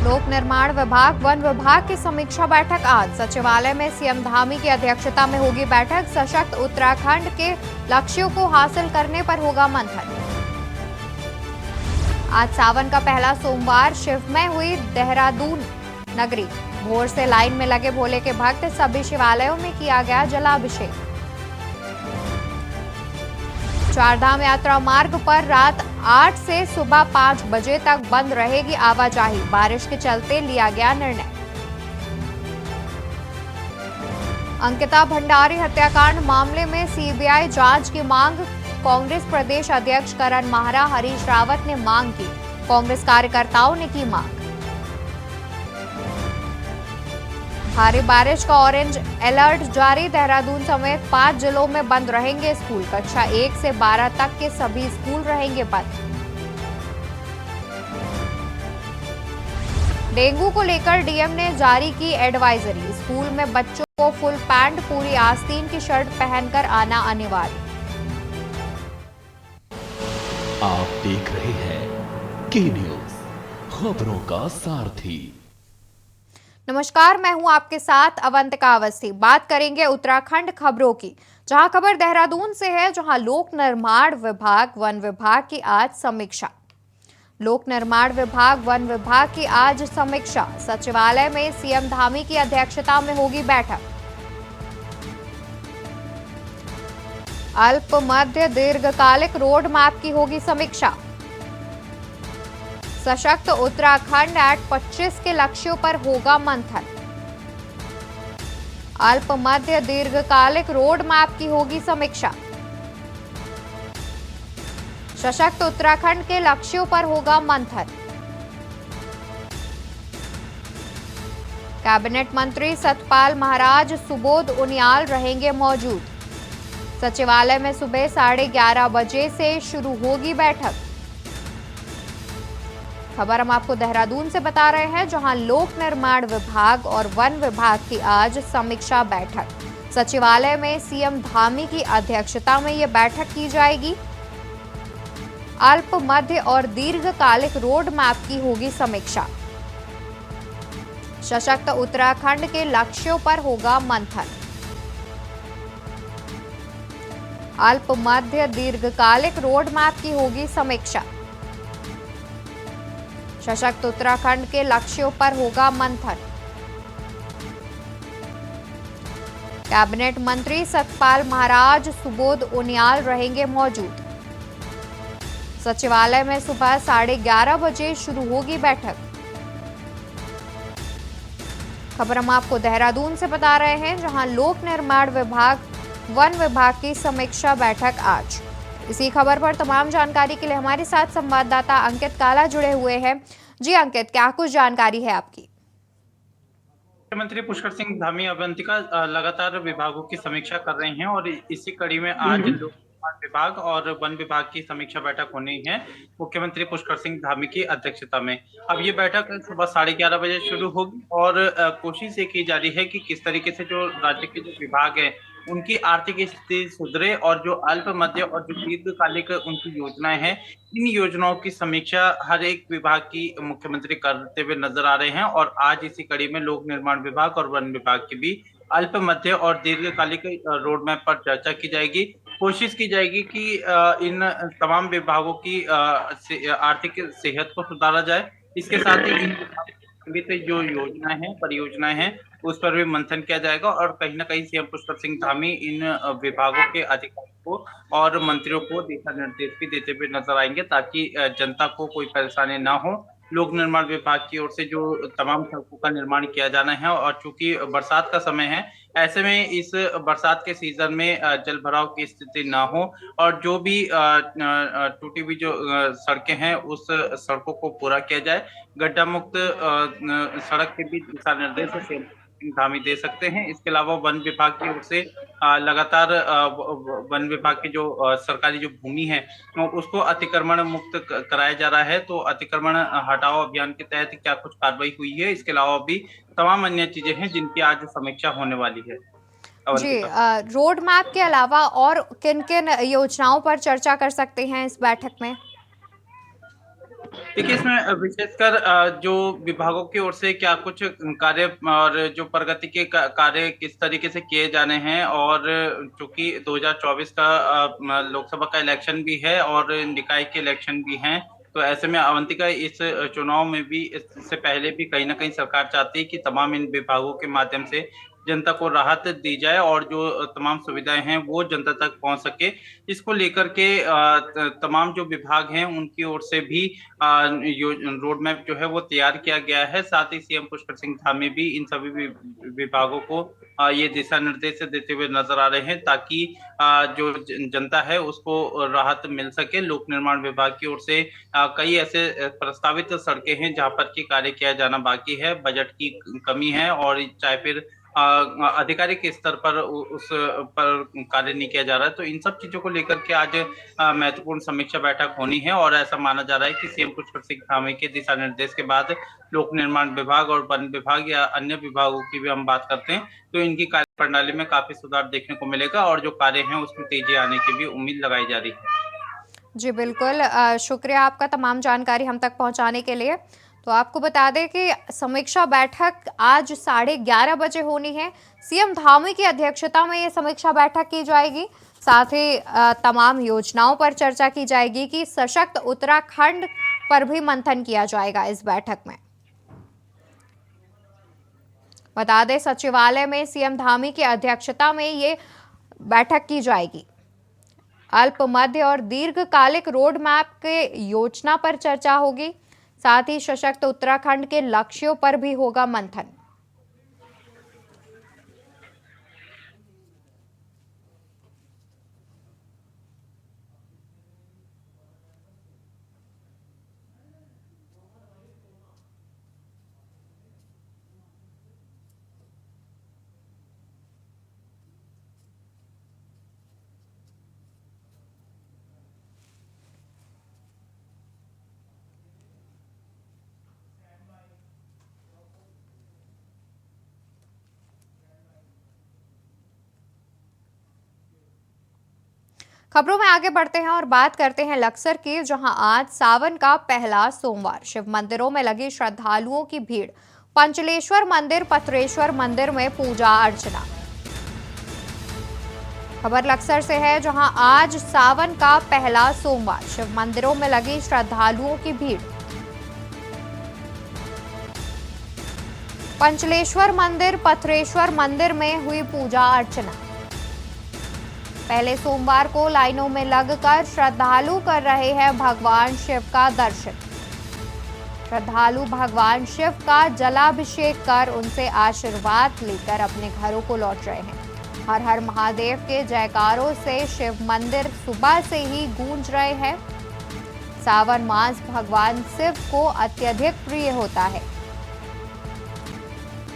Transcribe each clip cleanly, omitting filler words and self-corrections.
लोक निर्माण विभाग वन विभाग की समीक्षा बैठक आज सचिवालय में सीएम धामी की अध्यक्षता में होगी बैठक। सशक्त उत्तराखंड के लक्ष्यों को हासिल करने पर होगा मंथन। आज सावन का पहला सोमवार शिवमय हुई देहरादून नगरी। भोर से लाइन में लगे भोले के भक्त, सभी शिवालयों में किया गया जलाभिषेक। चारधाम यात्रा मार्ग पर रात 8 से सुबह 5 बजे तक बंद रहेगी आवाजाही। बारिश के चलते लिया गया निर्णय। अंकिता भंडारी हत्याकांड मामले में सीबीआई जांच की मांग। कांग्रेस प्रदेश अध्यक्ष करण माहरा, हरीश रावत ने मांग की। कांग्रेस कार्यकर्ताओं ने की मांग। भारी बारिश का ऑरेंज अलर्ट जारी। देहरादून समेत 5 जिलों में बंद रहेंगे स्कूल। कक्षा 1 से 12 तक के सभी स्कूल रहेंगे बंद। डेंगू को लेकर डीएम ने जारी की एडवाइजरी। स्कूल में बच्चों को फुल पैंट, पूरी आस्तीन की शर्ट पहनकर आना अनिवार्य। आप देख रहे हैं के न्यूज, खबरों का सारथी। नमस्कार, मैं हूं आपके साथ अवंतिका अवस्थी। बात करेंगे उत्तराखंड खबरों की, जहां खबर देहरादून से है, जहां लोक निर्माण विभाग वन विभाग की आज समीक्षा। लोक निर्माण विभाग वन विभाग की आज समीक्षा। सचिवालय में सीएम धामी की अध्यक्षता में होगी बैठक। अल्प मध्य दीर्घकालिक रोड मैप की होगी समीक्षा। सशक्त उत्तराखंड एक्ट 25 के लक्ष्यों पर होगा मंथन। अल्प मध्य दीर्घकालिक रोड मैप की होगी समीक्षा। सशक्त उत्तराखंड के लक्ष्यों पर होगा मंथन। कैबिनेट मंत्री सतपाल महाराज, सुबोध उनियाल रहेंगे मौजूद। सचिवालय में सुबह 11:30 बजे से शुरू होगी बैठक। खबर हम आपको देहरादून से बता रहे हैं, जहां लोक निर्माण विभाग और वन विभाग की आज समीक्षा बैठक। सचिवालय में सीएम धामी की अध्यक्षता में यह बैठक की जाएगी। अल्प मध्य और दीर्घकालिक रोड मैप की होगी समीक्षा। सशक्त उत्तराखंड के लक्ष्यों पर होगा मंथन। अल्प मध्य दीर्घकालिक रोड मैप की होगी समीक्षा। सशक्त उत्तराखंड के लक्ष्यों पर होगा मंथन। कैबिनेट मंत्री सतपाल महाराज, सुबोध उनियाल रहेंगे मौजूद। सचिवालय में सुबह 11:30 बजे शुरू होगी बैठक। खबर हम आपको देहरादून से बता रहे हैं, जहां लोक निर्माण विभाग वन विभाग की समीक्षा बैठक आज। इसी खबर पर तमाम जानकारी के लिए हमारे साथ संवाददाता अंकित काला जुड़े हुए हैं। जी अंकित, क्या कुछ जानकारी है आपकी? मुख्यमंत्री पुष्कर सिंह धामी अवंतिका लगातार विभागों की समीक्षा कर रहे हैं और इसी कड़ी में आज लोक निर्माण विभाग और वन विभाग की समीक्षा बैठक होनी है मुख्यमंत्री पुष्कर सिंह धामी की अध्यक्षता में। अब ये बैठक सुबह 11:30 बजे शुरू होगी और कोशिश ये की जा रही है कि किस तरीके से जो राज्य के जो विभाग है उनकी आर्थिक स्थिति सुधरे और जो अल्प मध्य और जो दीर्घकालिक उनकी योजनाएं हैं, इन योजनाओं की समीक्षा हर एक विभाग की मुख्यमंत्री करते हुए नजर आ रहे हैं। और आज इसी कड़ी में लोक निर्माण विभाग और वन विभाग की भी अल्प मध्य और दीर्घकालिक रोड मैप पर चर्चा की जाएगी। कोशिश की जाएगी कि इन तमाम विभागों की आर्थिक सेहत को सुधारा जाए। इसके साथ ही जो योजनाएं हैं, परियोजनाएं हैं, उस पर भी मंथन किया जाएगा और कहीं ना कहीं सीएम पुष्कर सिंह धामी इन विभागों के अधिकारियों को और मंत्रियों को दिशा निर्देश भी देते हुए नजर आएंगे, ताकि जनता को कोई परेशानी ना हो। लोक निर्माण विभाग की ओर से जो तमाम सड़कों का निर्माण किया जाना है और चूंकि बरसात का समय है, ऐसे में इस बरसात के सीजन में जल भराव की स्थिति ना हो और जो भी टूटी हुई जो सड़कें हैं उस सड़कों को पूरा किया जाए। गड्ढा मुक्त सड़क के भी दिशा निर्देश धामी दे सकते हैं। इसके अलावा वन विभाग की ओर से लगातार वन विभाग की जो सरकारी जो भूमि है उसको अतिक्रमण मुक्त कराया जा रहा है। तो अतिक्रमण हटाओ अभियान के तहत क्या कुछ कार्रवाई हुई है, इसके अलावा भी तमाम अन्य चीजें हैं जिनकी आज समीक्षा होने वाली है। जी, रोड मैप के अलावा और किन किन योजनाओं पर चर्चा कर सकते हैं इस बैठक में? देखिए, इसमें विशेषकर जो विभागों की ओर से क्या कुछ कार्य और जो प्रगति के कार्य किस तरीके से किए जाने हैं, और चूंकि 2024 का लोकसभा का इलेक्शन भी है और निकाय के इलेक्शन भी हैं, तो ऐसे में अवंतिका इस चुनाव में भी इससे पहले भी कहीं ना कहीं सरकार चाहती है कि तमाम इन विभागों के माध्यम से जनता को राहत दी जाए और जो तमाम सुविधाएं हैं वो जनता तक पहुंच सके। इसको लेकर के तमाम जो विभाग हैं उनकी ओर से भी रोड मैप जो है वो तैयार किया गया है। साथ ही सीएम पुष्कर सिंह धामी भी इन सभी विभागों को ये दिशा निर्देश देते हुए नजर आ रहे हैं, ताकि जो जनता है उसको राहत मिल सके। लोक निर्माण विभाग की ओर से कई ऐसे प्रस्तावित सड़कें हैं जहां पर की कार्य किया जाना बाकी है, बजट की कमी है, और चाहे फिर आधिकारिक स्तर पर उस पर कार्य नहीं किया जा रहा है। तो इन सब चीजों को लेकर के आज महत्वपूर्ण समीक्षा बैठक होनी है, और ऐसा माना जा रहा है कि सीएम पुष्कर सिंह धामी के दिशा निर्देश के बाद लोक निर्माण विभाग और वन विभाग या अन्य विभागों की भी हम बात करते हैं तो इनकी कार्य प्रणाली में काफी सुधार देखने को मिलेगा, और जो कार्य है उसमें तेजी आने की भी उम्मीद लगाई जा रही है। जी बिल्कुल, शुक्रिया आपका तमाम जानकारी हम तक पहुंचाने के लिए। तो आपको बता दें कि समीक्षा बैठक आज 11:30 बजे होनी है। सीएम धामी की अध्यक्षता में ये समीक्षा बैठक की जाएगी। साथ ही तमाम योजनाओं पर चर्चा की जाएगी कि सशक्त उत्तराखंड पर भी मंथन किया जाएगा इस बैठक में। बता दें सचिवालय में सीएम धामी की अध्यक्षता में ये बैठक की जाएगी। अल्प, मध्य और दीर्घकालिक रोड मैप के योजना पर चर्चा होगी। साथ ही सशक्त उत्तराखंड के लक्ष्यों पर भी होगा मंथन। खबरों में आगे बढ़ते हैं और बात करते हैं लक्सर की, जहां आज सावन का पहला सोमवार। शिव मंदिरों में लगी श्रद्धालुओं की भीड़। पंचलेश्वर मंदिर, पथरेश्वर मंदिर में पूजा अर्चना। खबर लक्सर से है, जहां आज सावन का पहला सोमवार। शिव मंदिरों में लगी श्रद्धालुओं की भीड़। पंचलेश्वर मंदिर, पथरेश्वर मंदिर में हुई पूजा अर्चना। पहले सोमवार को लाइनों में लगकर श्रद्धालु कर रहे हैं भगवान शिव का दर्शन। श्रद्धालु भगवान शिव का जलाभिषेक कर उनसे आशीर्वाद लेकर अपने घरों को लौट रहे हैं। हर हर महादेव के जयकारों से शिव मंदिर सुबह से ही गूंज रहे हैं। सावन मास भगवान शिव को अत्यधिक प्रिय होता है।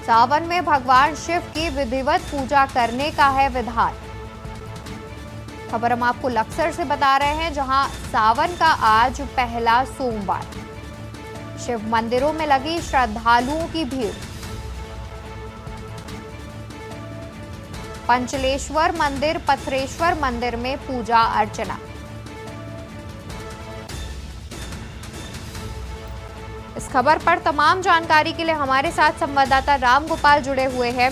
सावन में भगवान शिव की विधिवत पूजा करने का है विधान। खबर हम आपको लक्सर से बता रहे हैं, जहां सावन का आज पहला सोमवार। शिव मंदिरों में लगी श्रद्धालुओं की भीड़। पंचलेश्वर मंदिर, पथरेश्वर मंदिर में पूजा अर्चना। इस खबर पर तमाम जानकारी के लिए हमारे साथ संवाददाता रामगोपाल जुड़े हुए हैं।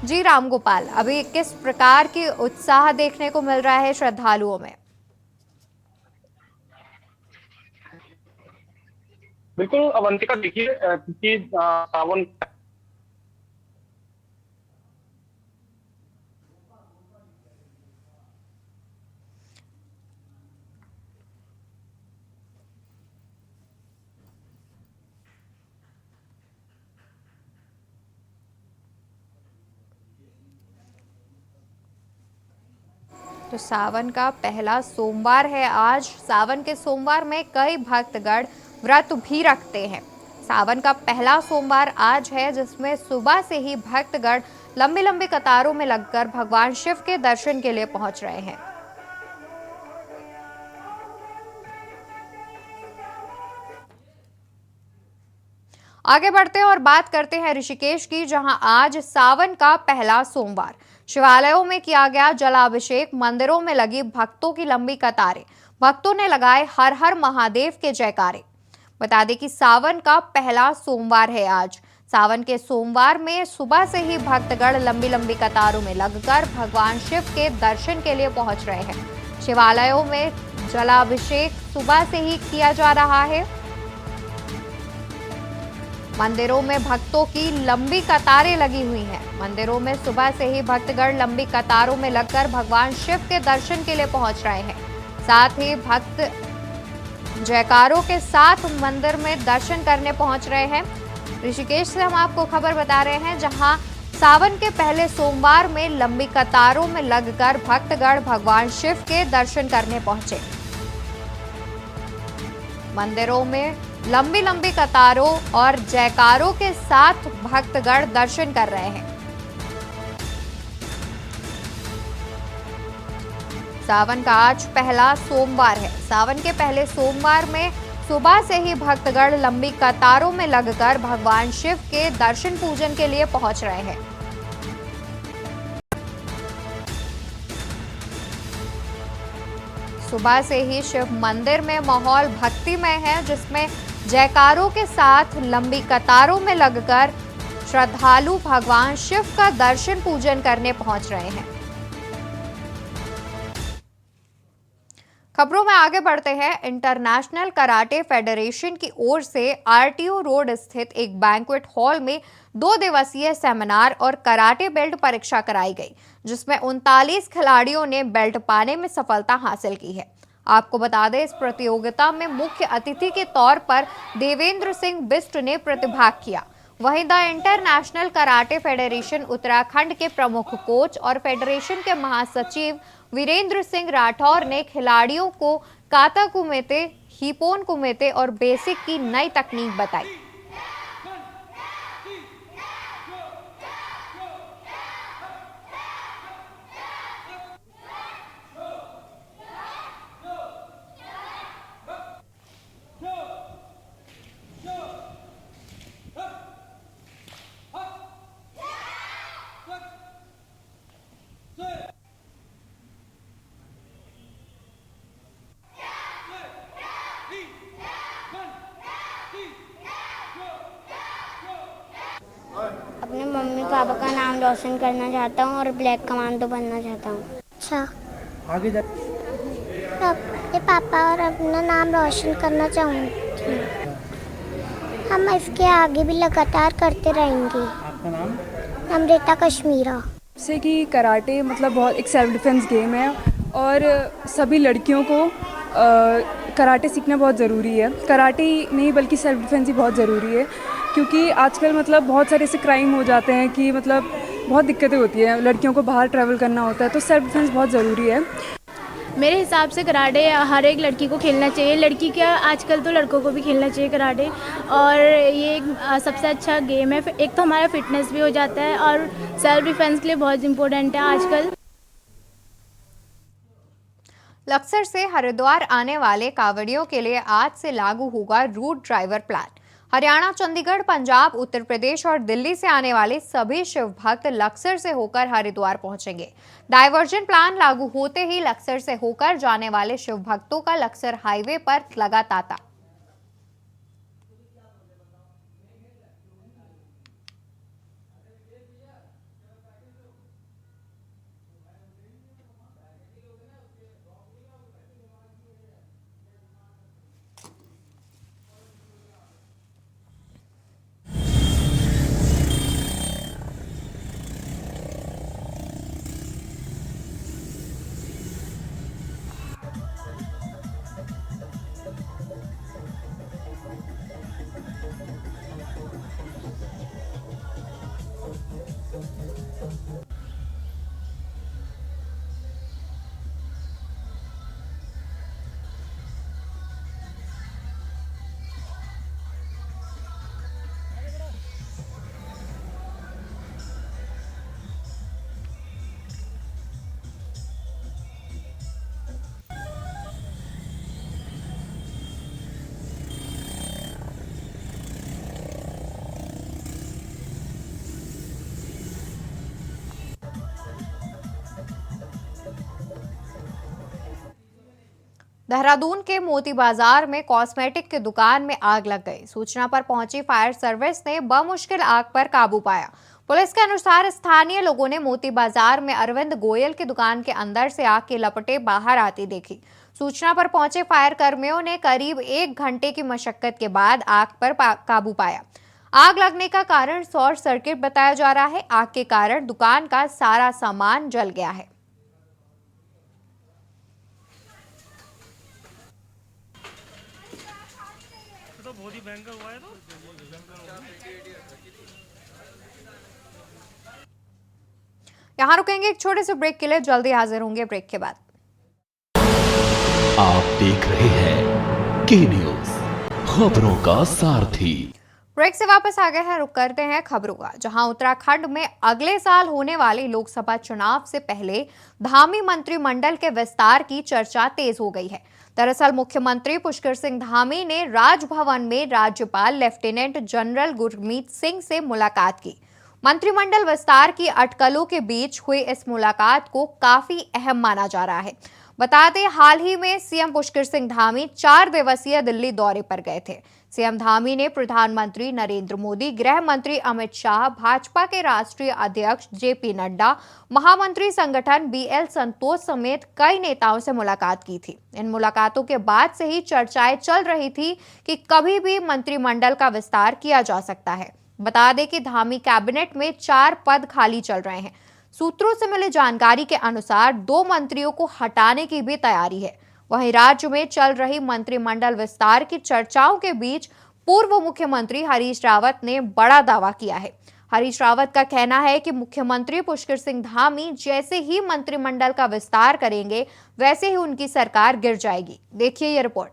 जी रामगोपाल, अभी किस प्रकार की उत्साह देखने को मिल रहा है श्रद्धालुओं में? बिल्कुल अवंतिका, देखिए क्योंकि सावन तो सावन का पहला सोमवार है आज। सावन के सोमवार में कई भक्तगण व्रत भी रखते हैं। सावन का पहला सोमवार आज है, जिसमें सुबह से ही भक्तगण लंबी लंबी कतारों में लगकर भगवान शिव के दर्शन के लिए पहुंच रहे हैं। आगे बढ़ते हैं और बात करते हैं ऋषिकेश की, जहां आज सावन का पहला सोमवार। शिवालयों में किया गया जलाभिषेक। मंदिरों में लगी भक्तों की लंबी कतारें। भक्तों ने लगाए हर हर महादेव के जयकारे। बता दें कि सावन का पहला सोमवार है आज। सावन के सोमवार में सुबह से ही भक्तगण लंबी लंबी कतारों में लगकर भगवान शिव के दर्शन के लिए पहुंच रहे हैं। शिवालयों में जलाभिषेक सुबह से ही किया जा रहा है। मंदिरों में भक्तों की लंबी कतारें लगी हुई हैं। मंदिरों में सुबह से ही भक्तगण लंबी कतारों में लगकर भगवान शिव के दर्शन के लिए पहुंच रहे हैं। साथ ही भक्त जयकारों के साथ मंदिर में दर्शन करने पहुंच रहे हैं। ऋषिकेश से हम आपको खबर बता रहे हैं, जहां सावन के पहले सोमवार में लंबी कतारों में लगकर भक्तगण भगवान शिव के दर्शन करने पहुंचे। मंदिरों में लंबी लंबी कतारों और जयकारों के साथ भक्तगण दर्शन कर रहे हैं। सावन का आज पहला सोमवार है। सावन के पहले सोमवार में सुबह से ही भक्तगण लंबी कतारों में लगकर भगवान शिव के दर्शन पूजन के लिए पहुंच रहे हैं। सुबह से ही शिव मंदिर में माहौल भक्तिमय है, जिसमें जयकारों के साथ लंबी कतारों में लगकर श्रद्धालु भगवान शिव का दर्शन पूजन करने पहुंच रहे हैं। खबरों में आगे बढ़ते हैं। इंटरनेशनल कराटे फेडरेशन की ओर से आरटीओ रोड स्थित एक बैंक्वेट हॉल में 2 दिवसीय सेमिनार और कराटे बेल्ट परीक्षा कराई गई, जिसमें 39 खिलाड़ियों ने बेल्ट पाने में सफलता हासिल की है। आपको बता दें, इस प्रतियोगिता में मुख्य अतिथि के तौर पर देवेंद्र सिंह बिष्ट ने प्रतिभाग किया। वहीं the international karate federation Uttarakhand के प्रमुख कोच और फेडरेशन के महासचिव वीरेंद्र सिंह राठौर ने खिलाड़ियों को काता कुमेते, हिपोन कुमेते और बेसिक की नई तकनीक बताई। अपने मम्मी पापा का नाम रोशन करना चाहता हूँ और ब्लैक कमांडो बनना चाहता हूँ। अच्छा, आगे जा अपने पापा और अपना नाम रोशन करना चाहूँगी। हम इसके आगे भी लगातार करते रहेंगे। आपका नाम? अमृता कश्मीरा। से कि कराटे मतलब बहुत एक सेल्फ डिफेंस गेम है और सभी लड़कियों को कराटे सीखना बहुत ज़रूरी है। कराटे ही नहीं बल्कि सेल्फ डिफेंस ही बहुत ज़रूरी है, क्योंकि आजकल मतलब बहुत सारे ऐसे क्राइम हो जाते हैं कि मतलब बहुत दिक्कतें होती हैं। लड़कियों को बाहर ट्रैवल करना होता है, तो सेल्फ डिफेंस बहुत ज़रूरी है। मेरे हिसाब से कराटे हर एक लड़की को खेलना चाहिए। लड़की क्या, आजकल तो लड़कों को भी खेलना चाहिए कराटे। और ये एक सबसे अच्छा गेम है। एक तो हमारा फिटनेस भी हो जाता है और सेल्फ डिफेंस के लिए बहुत इम्पोर्टेंट है आजकल। लक्सर से हरिद्वार आने वाले कांवड़ियों के लिए आज से लागू होगा route driver plan. Haryana, Chandigarh, Punjab, Uttar Pradesh और दिल्ली से आने वाले सभी शिव भक्त लक्सर से होकर हरिद्वार पहुंचेंगे। डायवर्जन प्लान लागू होते ही लक्सर से होकर जाने वाले शिव भक्तों का लक्सर हाईवे पर लगा तांता। देहरादून के मोती बाजार में कॉस्मेटिक की दुकान में आग लग गई। सूचना पर पहुंची फायर सर्विस ने बमुश्किल आग पर काबू पाया। पुलिस के अनुसार स्थानीय लोगों ने मोती बाजार में अरविंद गोयल की दुकान के अंदर से आग की लपटें बाहर आती देखी। सूचना पर पहुंचे फायर कर्मियों ने करीब 1 घंटे की मशक्कत के बाद आग पर काबू पाया। आग लगने का कारण शॉर्ट सर्किट बताया जा रहा है। आग के कारण दुकान का सारा सामान जल गया है। यहां रुकेंगे एक छोटे से ब्रेक के लिए, जल्दी हाजिर होंगे ब्रेक के बाद। आप देख रहे हैं के न्यूज, खबरों का सारथी। ब्रेक से वापस आ गए हैं, रुक करते हैं खबरों का, जहां उत्तराखंड में अगले साल होने वाले लोकसभा चुनाव से पहले धामी मंत्रिमंडल के विस्तार की चर्चा तेज हो गई है। दरअसल मुख्यमंत्री पुष्कर सिंह धामी ने राजभवन में राज्यपाल लेफ्टिनेंट जनरल गुरमीत सिंह से मुलाकात की। मंत्रिमंडल विस्तार की अटकलों के बीच हुई इस मुलाकात को काफी अहम माना जा रहा है। बता दें, हाल ही में सीएम पुष्कर सिंह धामी 4 दिवसीय दिल्ली दौरे पर गए थे। सीएम धामी ने प्रधानमंत्री नरेंद्र मोदी, गृह मंत्री अमित शाह, भाजपा के राष्ट्रीय अध्यक्ष जेपी नड्डा, महामंत्री संगठन बीएल संतोष समेत कई नेताओं से मुलाकात की थी। इन मुलाकातों के बाद से ही चर्चाएं चल रही थी कि कभी भी मंत्रिमंडल का विस्तार किया जा सकता है। बता दें कि धामी कैबिनेट में 4 पद खाली चल रहे हैं। सूत्रों से मिली जानकारी के अनुसार 2 मंत्रियों को हटाने की भी तैयारी है। वहीं राज्य में चल रही मंत्रिमंडल विस्तार की चर्चाओं के बीच पूर्व मुख्यमंत्री हरीश रावत ने बड़ा दावा किया है। हरीश रावत का कहना है कि मुख्यमंत्री पुष्कर सिंह धामी जैसे ही मंत्रिमंडल का विस्तार करेंगे, वैसे ही उनकी सरकार गिर जाएगी। देखिए ये रिपोर्ट।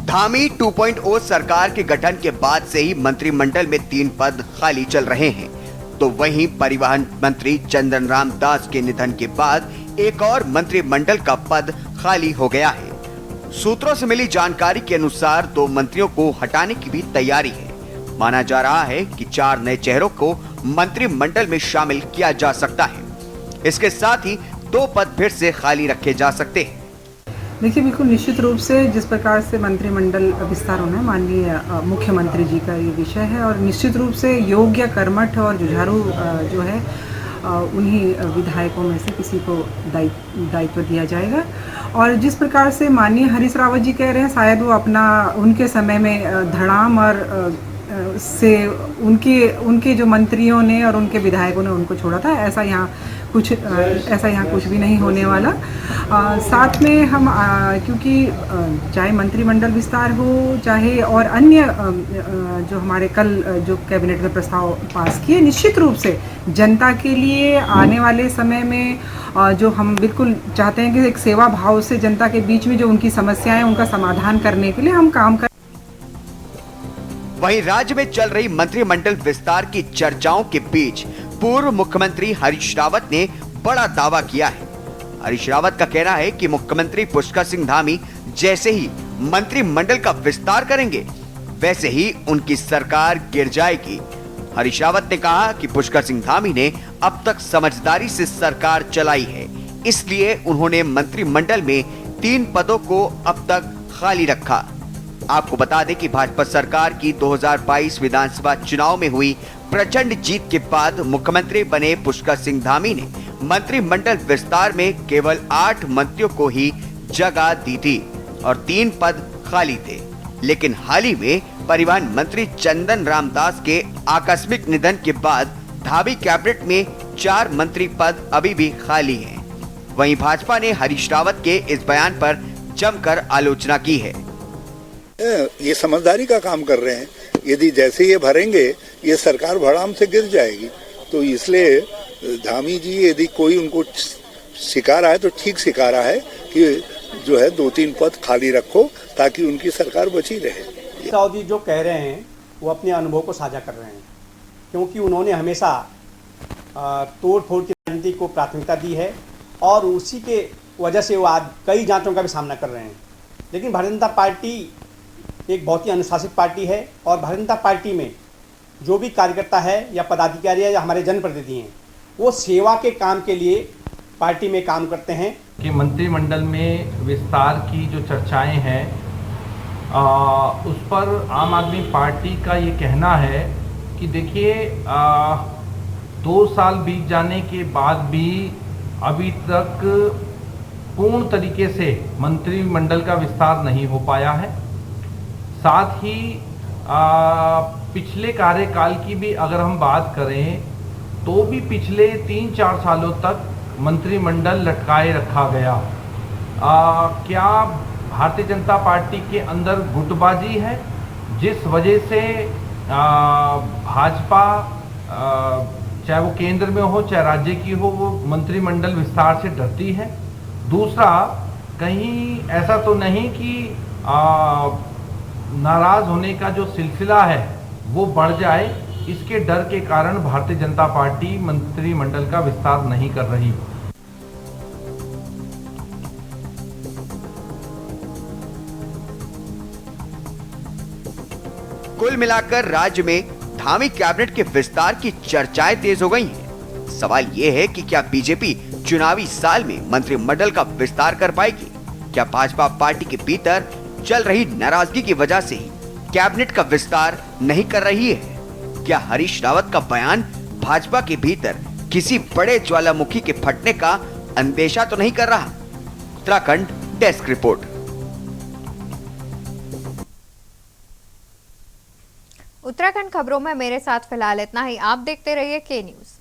धामी 2.0 सरकार के गठन के बाद से ही मंत्रिमंडल में 3 पद खाली चल रहे हैं, तो वहीं परिवहन मंत्री चंदन राम दास के निधन के बाद एक और मंत्रिमंडल का पद खाली हो गया है। सूत्रों से मिली जानकारी के अनुसार 2 मंत्रियों को हटाने की भी तैयारी है। माना जा रहा है कि 4 नए चेहरों को मंत्रिमंडल में शामिल किया जा सकता है। इसके साथ ही 2 पद फिर से खाली रखे जा सकते हैं। देखिए, बिल्कुल निश्चित रूप से जिस प्रकार से मंत्रिमंडल विस्तार होना है, माननीय मुख्यमंत्री जी का ये विषय है और निश्चित रूप से योग्य, कर्मठ और जुझारू जो है उन्हीं विधायकों में से किसी को दायित्व दिया जाएगा। और जिस प्रकार से माननीय हरीश रावत जी कह रहे हैं, शायद वो अपना उनके समय में धड़ाम और से उनके जो मंत्रियों ने और उनके विधायकों ने उनको छोड़ा था, ऐसा यहाँ कुछ भी नहीं होने वाला। साथ में हम क्योंकि चाहे मंत्रिमंडल विस्तार हो, चाहे और अन्य जो हमारे कल जो कैबिनेट में प्रस्ताव पास किए, निश्चित रूप से जनता के लिए आने वाले समय में जो हम बिल्कुल चाहते हैं कि एक सेवा भाव से जनता के बीच में जो उनकी समस्याएं, उनका समाधान करने के लिए हम काम कर। वहीं राज्य में चल रही मंत्रिमंडल विस्तार की चर्चाओं के बीच पूर्व मुख्यमंत्री हरीश रावत ने बड़ा दावा किया है। हरीश रावत का कहना है कि मुख्यमंत्री पुष्कर सिंह धामी जैसे ही मंत्रिमंडल का विस्तार करेंगे, वैसे ही उनकी सरकार गिर जाएगी। हरीश रावत ने कहा कि पुष्कर सिंह धामी ने अब तक समझदारी से सरकार चलाई है, इसलिए उन्होंने मंत्रिमंडल में 3 पदों को अब तक खाली रखा। आपको बता दें कि भाजपा सरकार की 2022 विधानसभा चुनाव में हुई प्रचंड जीत के बाद मुख्यमंत्री बने पुष्कर सिंह धामी ने मंत्रिमंडल विस्तार में केवल 8 मंत्रियों को ही जगह दी थी और 3 पद खाली थे। लेकिन हाल ही में परिवहन मंत्री चंदन राम दास के आकस्मिक निधन के बाद धामी कैबिनेट में 4 मंत्री पद अभी भी खाली हैं। वहीं भाजपा ने हरीश रावत के इस बयान पर जमकर आलोचना की है। ये समझदारी का काम कर रहे हैं। यदि जैसे ये भरेंगे, ये सरकार भड़ाम से गिर जाएगी। तो इसलिए धामी जी यदि कोई उनको सिखा रहा है तो ठीक सिखा रहा है कि जो है 2-3 पद खाली रखो ताकि उनकी सरकार बची रहे। साहु जी जो कह रहे हैं वो अपने अनुभव को साझा कर रहे हैं, क्योंकि उन्होंने हमेशा तोड़ फोड़ की राजनीति को प्राथमिकता दी है और उसी के वजह से वो आज कई जांचों का भी सामना कर रहे हैं। लेकिन भारतीय जनता पार्टी एक बहुत ही अनुशासित पार्टी है और भारतीय जनता पार्टी में जो भी कार्यकर्ता है या पदाधिकारी है या हमारे जनप्रतिनिधि हैं, वो सेवा के काम के लिए पार्टी में काम करते हैं। कि मंत्रिमंडल में विस्तार की जो चर्चाएं हैं उस पर आम आदमी पार्टी का ये कहना है कि देखिए 2 साल बीत जाने के बाद भी अभी तक पूर्ण तरीके से मंत्रिमंडल का विस्तार नहीं हो पाया है। साथ ही पिछले कार्यकाल की भी अगर हम बात करें तो भी पिछले 3-4 सालों तक मंत्रिमंडल लटकाए रखा गया। क्या भारतीय जनता पार्टी के अंदर गुटबाजी है जिस वजह से भाजपा चाहे वो केंद्र में हो चाहे राज्य की हो, वो मंत्रिमंडल विस्तार से डरती है? दूसरा, कहीं ऐसा तो नहीं कि नाराज होने का जो सिलसिला है वो बढ़ जाए, इसके डर के कारण भारतीय जनता पार्टी मंत्रिमंडल का विस्तार नहीं कर रही? कुल मिलाकर राज्य में धामी कैबिनेट के विस्तार की चर्चाएं तेज हो गई हैं। सवाल ये है कि क्या बीजेपी चुनावी साल में मंत्रिमंडल का विस्तार कर पाएगी? क्या भाजपा पार्टी के भीतर चल रही नाराजगी की वजह से ही कैबिनेट का विस्तार नहीं कर रही है? क्या हरीश रावत का बयान भाजपा के भीतर किसी बड़े ज्वालामुखी के फटने का अंदेशा तो नहीं कर रहा? Uttarakhand desk report. उत्तराखंड खबरों में मेरे साथ फिलहाल इतना ही। आप देखते रहिए के न्यूज़।